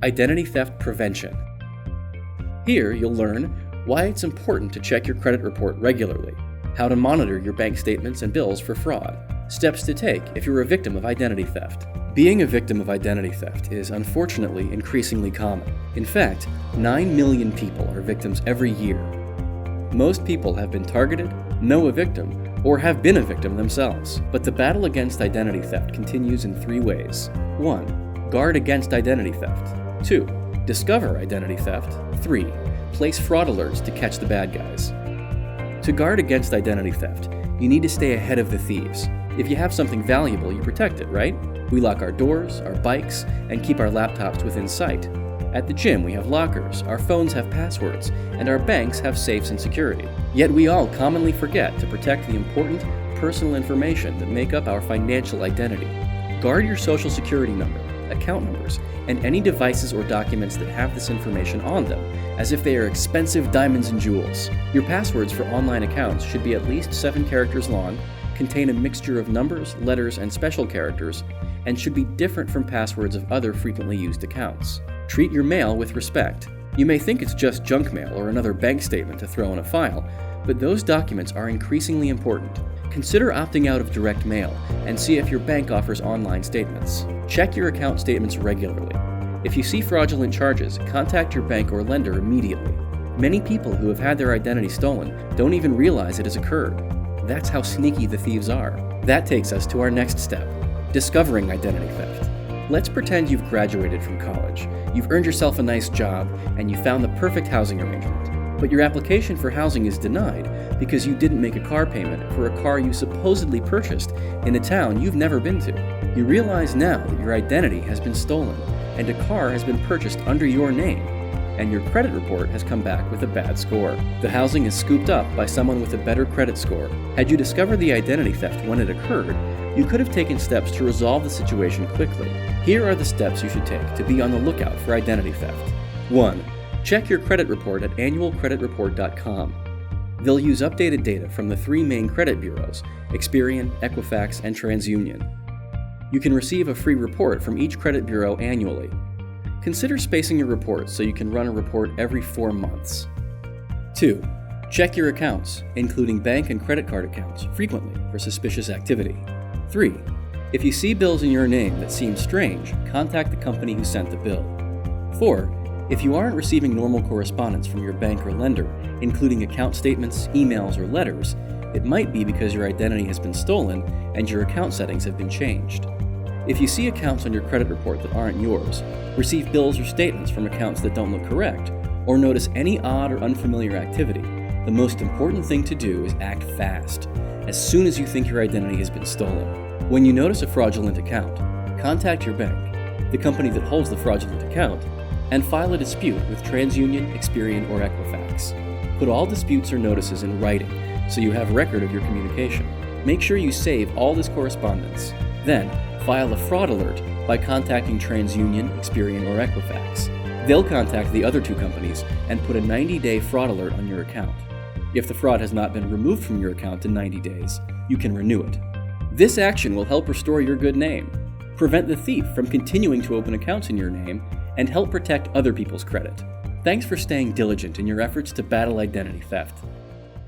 Identity Theft Prevention. Here you'll learn why it's important to check your credit report regularly, how to monitor your bank statements and bills for fraud, steps to take if you're a victim of identity theft. Being a victim of identity theft is unfortunately increasingly common. In fact, 9 million people are victims every year. Most people have been targeted, know a victim, or have been a victim themselves. But the battle against identity theft continues in 3 ways. 1. Guard against identity theft. 2. Discover identity theft. 3. Place fraud alerts to catch the bad guys. To guard against identity theft, you need to stay ahead of the thieves. If you have something valuable, you protect it, right? We lock our doors, our bikes, and keep our laptops within sight. At the gym, we have lockers, our phones have passwords, and our banks have safes and security. Yet we all commonly forget to protect the important personal information that make up our financial identity. Guard your social security number, account numbers, and any devices or documents that have this information on them, as if they are expensive diamonds and jewels. Your passwords for online accounts should be at least 7 characters long, contain a mixture of numbers, letters, and special characters, and should be different from passwords of other frequently used accounts. Treat your mail with respect. You may think it's just junk mail or another bank statement to throw in a file, but those documents are increasingly important. Consider opting out of direct mail and see if your bank offers online statements. Check your account statements regularly. If you see fraudulent charges, contact your bank or lender immediately. Many people who have had their identity stolen don't even realize it has occurred. That's how sneaky the thieves are. That takes us to our next step, discovering identity theft. Let's pretend you've graduated from college, you've earned yourself a nice job, and you found the perfect housing arrangement. But your application for housing is denied because you didn't make a car payment for a car you supposedly purchased in a town you've never been to. You realize now that your identity has been stolen, and a car has been purchased under your name, and your credit report has come back with a bad score. The housing is scooped up by someone with a better credit score. Had you discovered the identity theft when it occurred, you could have taken steps to resolve the situation quickly. Here are the steps you should take to be on the lookout for identity theft. 1. Check your credit report at annualcreditreport.com. They'll use updated data from the 3 main credit bureaus, Experian, Equifax, and TransUnion. You can receive a free report from each credit bureau annually. Consider spacing your reports so you can run a report every 4 months. 2. Check your accounts, including bank and credit card accounts, frequently for suspicious activity. 3. If you see bills in your name that seem strange, contact the company who sent the bill. 4. If you aren't receiving normal correspondence from your bank or lender, including account statements, emails, or letters, it might be because your identity has been stolen and your account settings have been changed. If you see accounts on your credit report that aren't yours, receive bills or statements from accounts that don't look correct, or notice any odd or unfamiliar activity, the most important thing to do is act fast, as soon as you think your identity has been stolen. When you notice a fraudulent account, contact your bank, the company that holds the fraudulent account, and file a dispute with TransUnion, Experian, or Equifax. Put all disputes or notices in writing so you have record of your communication. Make sure you save all this correspondence. Then, file a fraud alert by contacting TransUnion, Experian, or Equifax. They'll contact the other 2 companies and put a 90-day fraud alert on your account. If the fraud has not been removed from your account in 90 days, you can renew it. This action will help restore your good name, prevent the thief from continuing to open accounts in your name, and help protect other people's credit. Thanks for staying diligent in your efforts to battle identity theft.